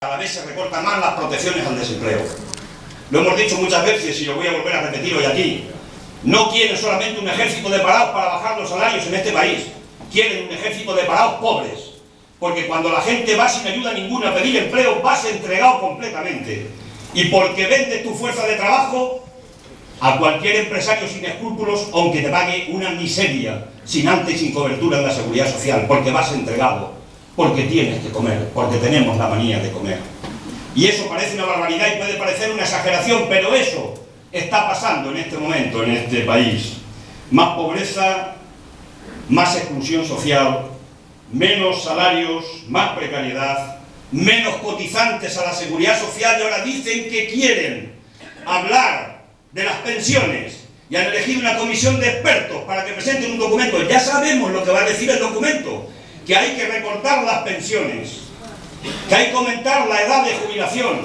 Cada vez se recortan más las protecciones al desempleo. Lo hemos dicho muchas veces y lo voy a volver a repetir hoy aquí. No quieren solamente un ejército de parados para bajar los salarios en este país. Quieren un ejército de parados pobres. Porque cuando la gente va sin ayuda ninguna a pedir empleo, vas entregado completamente. Y porque vendes tu fuerza de trabajo a cualquier empresario sin escrúpulos, aunque te pague una miseria, sin antes y sin cobertura en la seguridad social, porque vas entregado. Porque tienes que comer, porque tenemos la manía de comer. Y eso parece una barbaridad y puede parecer una exageración, pero eso está pasando en este momento en este país. Más pobreza, más exclusión social, menos salarios, más precariedad, menos cotizantes a la seguridad social, y ahora dicen que quieren hablar de las pensiones y han elegido una comisión de expertos para que presenten un documento. Ya sabemos lo que va a decir el documento, que hay que recortar las pensiones, que hay que aumentar la edad de jubilación,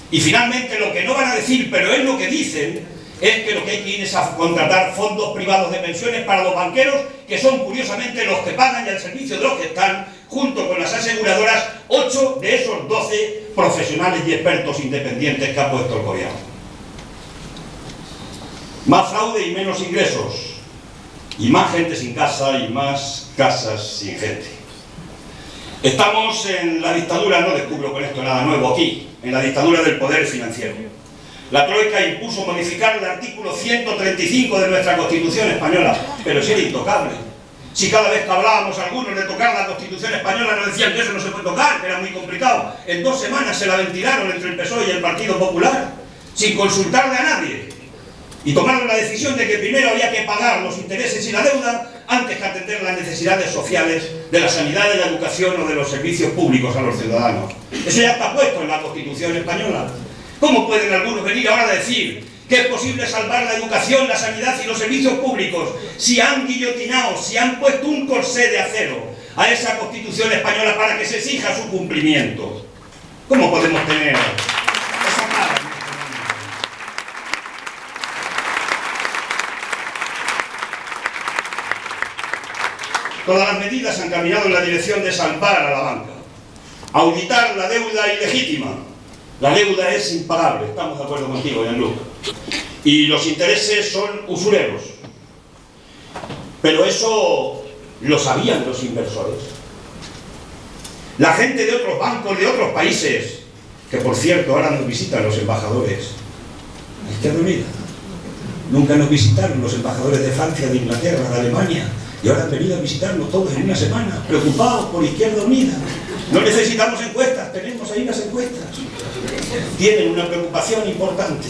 y finalmente lo que no van a decir, pero es lo que dicen, es que lo que hay que ir es a contratar fondos privados de pensiones para los banqueros, que son curiosamente los que pagan y al servicio de los que están, junto con las aseguradoras, 8 de esos 12 profesionales y expertos independientes que ha puesto el coreano. Más fraude y menos ingresos, y más gente sin casa y más casas sin gente. Estamos en la dictadura, no descubro con esto nada nuevo aquí, en la dictadura del poder financiero. La Troika impuso modificar el artículo 135 de nuestra Constitución española, pero si era intocable. Si cada vez que hablábamos a algunos de tocar la Constitución española nos decían que eso no se puede tocar, que era muy complicado. En 2 semanas se la ventilaron entre el PSOE y el Partido Popular, sin consultarle a nadie. Y tomaron la decisión de que primero había que pagar los intereses y la deuda antes que atender las necesidades sociales de la sanidad, de la educación o de los servicios públicos a los ciudadanos. Eso ya está puesto en la Constitución española. ¿Cómo pueden algunos venir ahora a decir que es posible salvar la educación, la sanidad y los servicios públicos si han guillotinado, si han puesto un corsé de acero a esa Constitución española para que se exija su cumplimiento? ¿Cómo podemos tener esa cara? Todas las medidas han caminado en la dirección de salvar a la banca, auditar la deuda ilegítima. La deuda es impagable, estamos de acuerdo contigo, Jean-Luc. Y los intereses son usureros. Pero eso lo sabían los inversores. La gente de otros bancos, de otros países, que por cierto ahora nos visitan los embajadores, la Izquierda Unida. Nunca nos visitaron los embajadores de Francia, de Inglaterra, de Alemania. Y ahora han venido a visitarnos todos en una semana, preocupados por Izquierda Unida. No necesitamos encuestas, tenemos ahí las encuestas. Tienen una preocupación importante.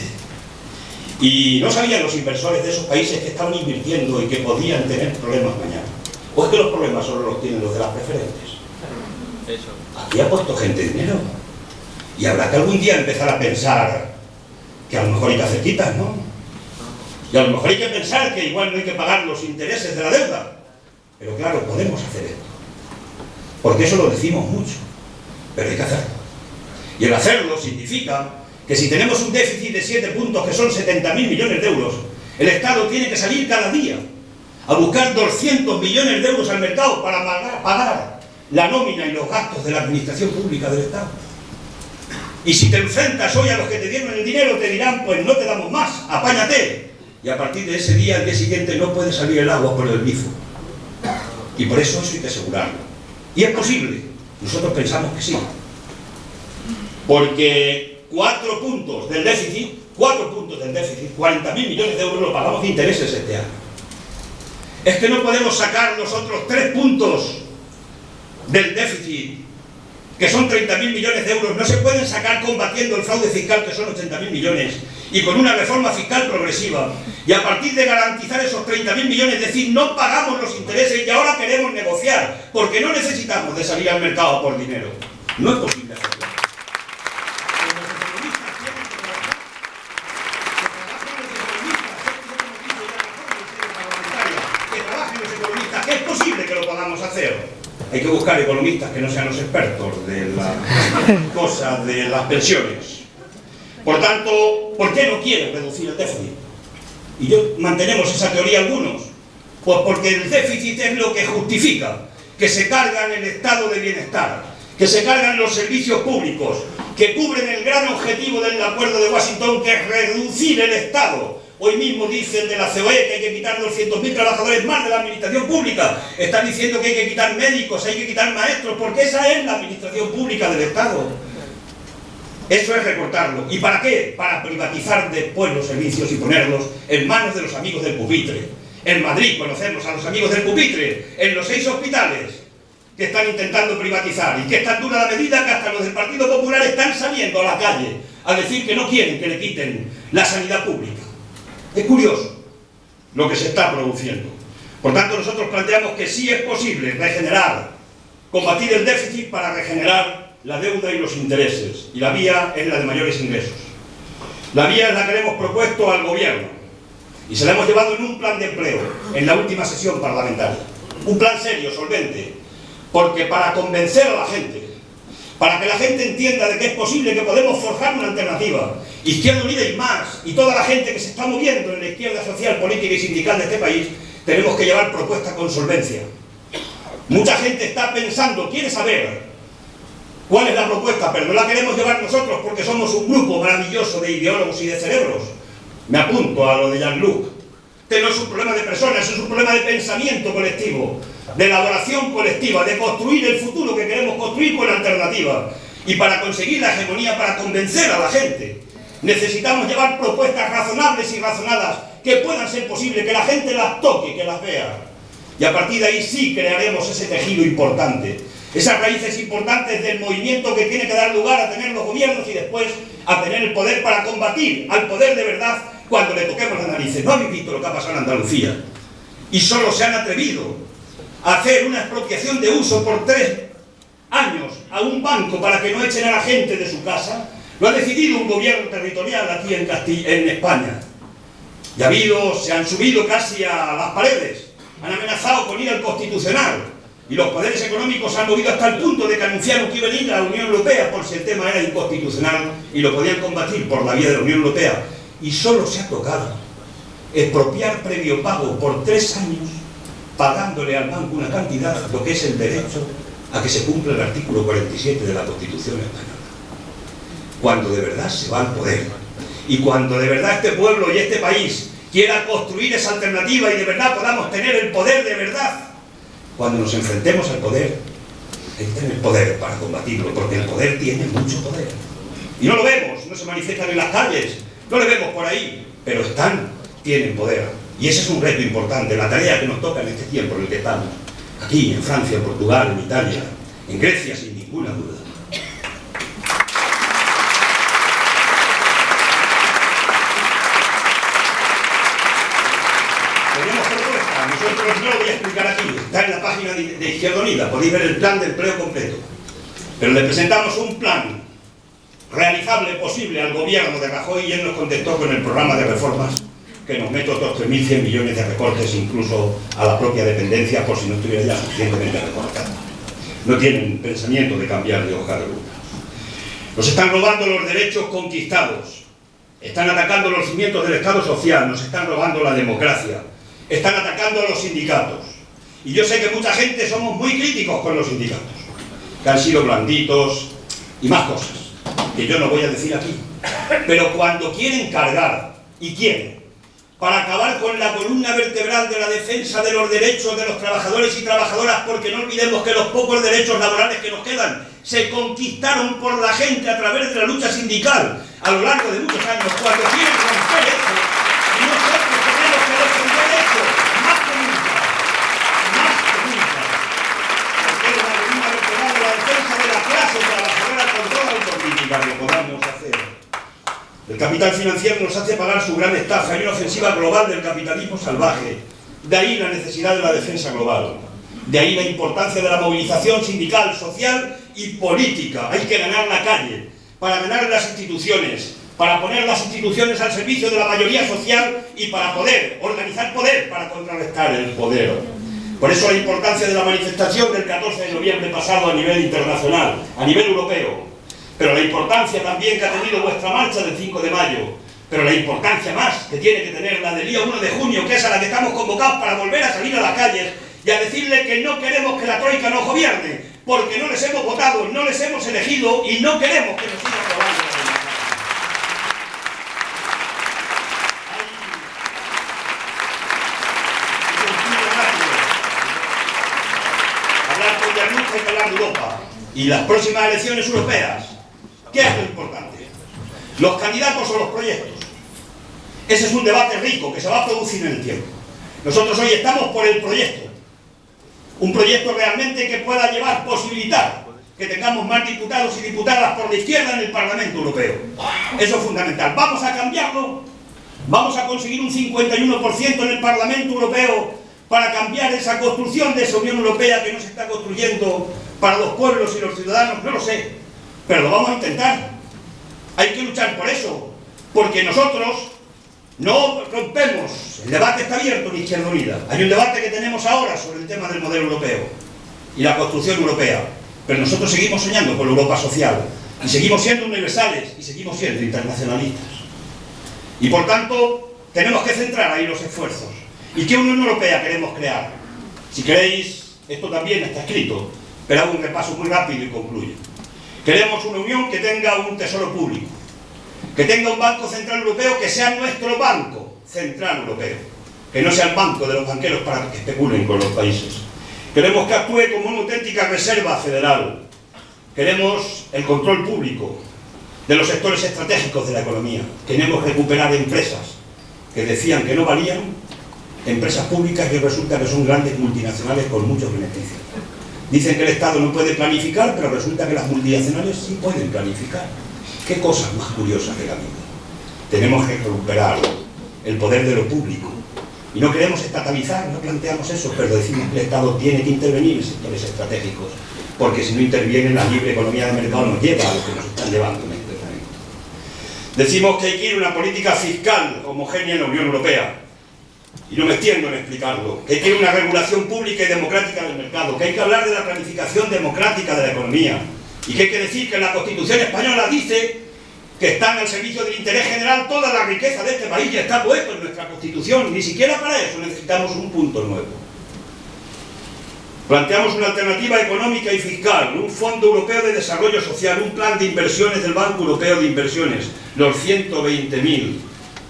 Y no sabían los inversores de esos países que estaban invirtiendo y que podían tener problemas mañana. ¿O es que los problemas solo los tienen los de las preferentes? Aquí ha puesto gente dinero. Y habrá que algún día empezar a pensar que a lo mejor hay que hacer quitas, ¿no? Y a lo mejor hay que pensar que igual no hay que pagar los intereses de la deuda. Pero claro, podemos hacer esto. Porque eso lo decimos mucho. Pero hay que hacerlo. Y el hacerlo significa que si tenemos un déficit de 7 puntos, que son 70.000 millones de euros, el Estado tiene que salir cada día a buscar 200 millones de euros al mercado para pagar la nómina y los gastos de la administración pública del Estado. Y si te enfrentas hoy a los que te dieron el dinero, te dirán, pues no te damos más, apáñate. Y a partir de ese día, al día siguiente, no puede salir el agua por el grifo. Y por eso hay que asegurarlo. Y es posible. Nosotros pensamos que sí. Porque 4 puntos del déficit, 40.000 millones de euros lo pagamos de intereses este año. Es que no podemos sacar los otros 3 puntos del déficit, que son 30.000 millones de euros, no se pueden sacar combatiendo el fraude fiscal, que son 80.000 millones, y con una reforma fiscal progresiva, y a partir de garantizar esos 30.000 millones, decir, no pagamos los intereses y ahora queremos negociar, porque no necesitamos de salir al mercado por dinero. No es posible hacerlo. Que trabajen los economistas, que es posible que lo podamos hacer. Hay que buscar economistas que no sean los expertos de la cosa de las pensiones. Por tanto, ¿por qué no quieren reducir el déficit? Y mantenemos esa teoría algunos. Pues porque el déficit es lo que justifica que se cargan el estado de bienestar, que se cargan los servicios públicos, que cubren el gran objetivo del acuerdo de Washington, que es reducir el Estado. Hoy mismo dicen de la COE que hay que quitar 200.000 trabajadores más de la administración pública. Están diciendo que hay que quitar médicos, hay que quitar maestros, porque esa es la administración pública del Estado. Eso es recortarlo. ¿Y para qué? Para privatizar después los servicios y ponerlos en manos de los amigos del pupitre. En Madrid conocemos a los amigos del pupitre, en los 6 hospitales que están intentando privatizar, y que es tan dura la medida que hasta los del Partido Popular están saliendo a la calle a decir que no quieren que le quiten la sanidad pública. Es curioso lo que se está produciendo. Por tanto, nosotros planteamos que sí es posible regenerar, combatir el déficit para regenerar la deuda y los intereses, y la vía es la de mayores ingresos. La vía es la que le hemos propuesto al gobierno, y se la hemos llevado en un plan de empleo, en la última sesión parlamentaria. Un plan serio, solvente, porque para convencer a la gente, para que la gente entienda de que es posible, que podemos forjar una alternativa, Izquierda Unida y más, y toda la gente que se está moviendo en la izquierda social, política y sindical de este país, tenemos que llevar propuestas con solvencia. Mucha gente está pensando, quiere saber cuál es la propuesta, pero no la queremos llevar nosotros porque somos un grupo maravilloso de ideólogos y de cerebros. Me apunto a lo de Jean-Luc. Este no es un problema de personas, es un problema de pensamiento colectivo, de elaboración colectiva, de construir el futuro que queremos construir con alternativa. Y para conseguir la hegemonía, para convencer a la gente, necesitamos llevar propuestas razonables y razonadas que puedan ser posibles, que la gente las toque, que las vea. Y a partir de ahí sí crearemos ese tejido importante, esas raíces importantes del movimiento que tiene que dar lugar a tener los gobiernos y después a tener el poder para combatir al poder de verdad cuando le toquemos las narices. ¿No habéis visto lo que ha pasado en Andalucía? Y solo se han atrevido a hacer una expropiación de uso por 3 años a un banco para que no echen a la gente de su casa. Lo ha decidido un gobierno territorial aquí en España. Y se han subido casi a las paredes, han amenazado con ir al Constitucional, y los poderes económicos se han movido hasta el punto de que anunciaron que iban a ir a la Unión Europea por si el tema era inconstitucional y lo podían combatir por la vía de la Unión Europea. Y solo se ha tocado expropiar previo pago por 3 años, pagándole al banco una cantidad, lo que es el derecho a que se cumpla el artículo 47 de la Constitución española. Cuando de verdad se va al poder, y cuando de verdad este pueblo y este país quiera construir esa alternativa y de verdad podamos tener el poder de verdad, cuando nos enfrentemos al poder, hay que tener poder para combatirlo, porque el poder tiene mucho poder. Y no lo vemos, no se manifiestan en las calles, no le vemos por ahí, pero tienen poder. Y ese es un reto importante, la tarea que nos toca en este tiempo en el que estamos. Aquí, en Francia, en Portugal, en Italia, en Grecia, sin ninguna duda. Tenemos propuestas, nosotros no lo voy a explicar aquí, está en la página de Izquierda Unida, podéis ver el plan de empleo completo. Pero le presentamos un plan realizable, posible al gobierno de Rajoy, y él nos contestó con el programa de reformas que nos mete otros 3.100 millones de recortes, incluso a la propia dependencia, por si no estuviera ya suficientemente recortada. No tienen pensamiento de cambiar de hoja de ruta. Nos están robando los derechos conquistados, están atacando los cimientos del Estado social, nos están robando la democracia, están atacando a los sindicatos. Y yo sé que mucha gente somos muy críticos con los sindicatos, que han sido blanditos y más cosas, que yo no voy a decir aquí. Pero cuando quieren cargar, y quieren, para acabar con la columna vertebral de la defensa de los derechos de los trabajadores y trabajadoras, porque no olvidemos que los pocos derechos laborales que nos quedan se conquistaron por la gente a través de la lucha sindical a lo largo de muchos años. Cuando quieren romper eso, nosotros tenemos que defender eso, más que nunca, porque es la columna vertebral de la defensa de la clase trabajadora con toda la autocrítica que podamos hacer. El capital financiero nos hace pagar su gran estafa. Hay una ofensiva global del capitalismo salvaje. De ahí la necesidad de la defensa global. De ahí la importancia de la movilización sindical, social y política. Hay que ganar la calle, para ganar las instituciones, para poner las instituciones al servicio de la mayoría social y para poder organizar poder, para contrarrestar el poder. Por eso la importancia de la manifestación del 14 de noviembre pasado a nivel internacional, a nivel europeo. Pero la importancia también que ha tenido vuestra marcha del 5 de mayo, pero la importancia más que tiene que tener la del día 1 de junio, que es a la que estamos convocados para volver a salir a las calles y a decirle que no queremos que la troika nos gobierne, porque no les hemos votado, no les hemos elegido y no queremos que nos sigan gobernando. y las próximas elecciones europeas, ¿qué es lo importante? ¿Los candidatos o los proyectos? Ese es un debate rico que se va a producir en el tiempo. Nosotros hoy estamos por el proyecto. Un proyecto realmente que pueda posibilitar que tengamos más diputados y diputadas por la izquierda en el Parlamento Europeo. Eso es fundamental. Vamos a cambiarlo. Vamos a conseguir un 51% en el Parlamento Europeo para cambiar esa construcción de esa Unión Europea que no se está construyendo para los pueblos y los ciudadanos. No lo sé, pero lo vamos a intentar. Hay que luchar por eso, porque nosotros no rompemos. El debate está abierto en Izquierda Unida. Hay un debate que tenemos ahora sobre el tema del modelo europeo y la construcción europea. Pero nosotros seguimos soñando con la Europa social. Y seguimos siendo universales y seguimos siendo internacionalistas. Y por tanto, tenemos que centrar ahí los esfuerzos. ¿Y qué Unión Europea queremos crear? Si queréis, esto también está escrito, pero hago un repaso muy rápido y concluyo. Queremos una Unión que tenga un tesoro público, que tenga un Banco Central Europeo que sea nuestro Banco Central Europeo, que no sea el banco de los banqueros para que especulen con los países. Queremos que actúe como una auténtica reserva federal. Queremos el control público de los sectores estratégicos de la economía. Queremos recuperar empresas que decían que no valían, empresas públicas que resulta que son grandes multinacionales con muchos beneficios. Dicen que el Estado no puede planificar, pero resulta que las multinacionales sí pueden planificar. Qué cosas más curiosas de la vida. Tenemos que recuperar el poder de lo público. Y no queremos estatalizar, no planteamos eso, pero decimos que el Estado tiene que intervenir en sectores estratégicos, porque si no interviene la libre economía de mercado nos lleva a lo que nos están llevando en este momento. Decimos que hay que ir a una política fiscal homogénea en la Unión Europea, y no me extiendo en explicarlo, que hay que ir a una regulación pública y democrática del mercado, que hay que hablar de la planificación democrática de la economía, y que hay que decir que la Constitución española dice que están al servicio del interés general toda la riqueza de este país, ya está puesto en nuestra Constitución, ni siquiera para eso necesitamos un punto nuevo. Planteamos una alternativa económica y fiscal, un Fondo Europeo de Desarrollo Social, un plan de inversiones del Banco Europeo de Inversiones, los 120.000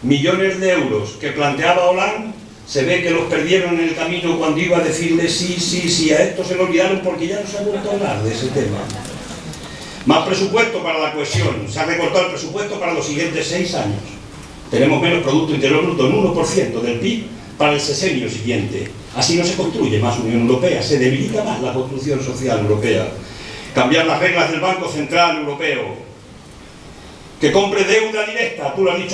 millones de euros que planteaba Hollande, se ve que los perdieron en el camino cuando iba a decirle sí, a esto se lo olvidaron porque ya no se ha vuelto a hablar de ese tema. Más presupuesto para la cohesión. Se ha recortado el presupuesto para los siguientes 6 años. Tenemos menos Producto Interior Bruto, en 1% del PIB para el sexenio siguiente. Así no se construye más Unión Europea, se debilita más la construcción social europea. Cambiar las reglas del Banco Central Europeo. Que compre deuda directa, tú lo has dicho antes.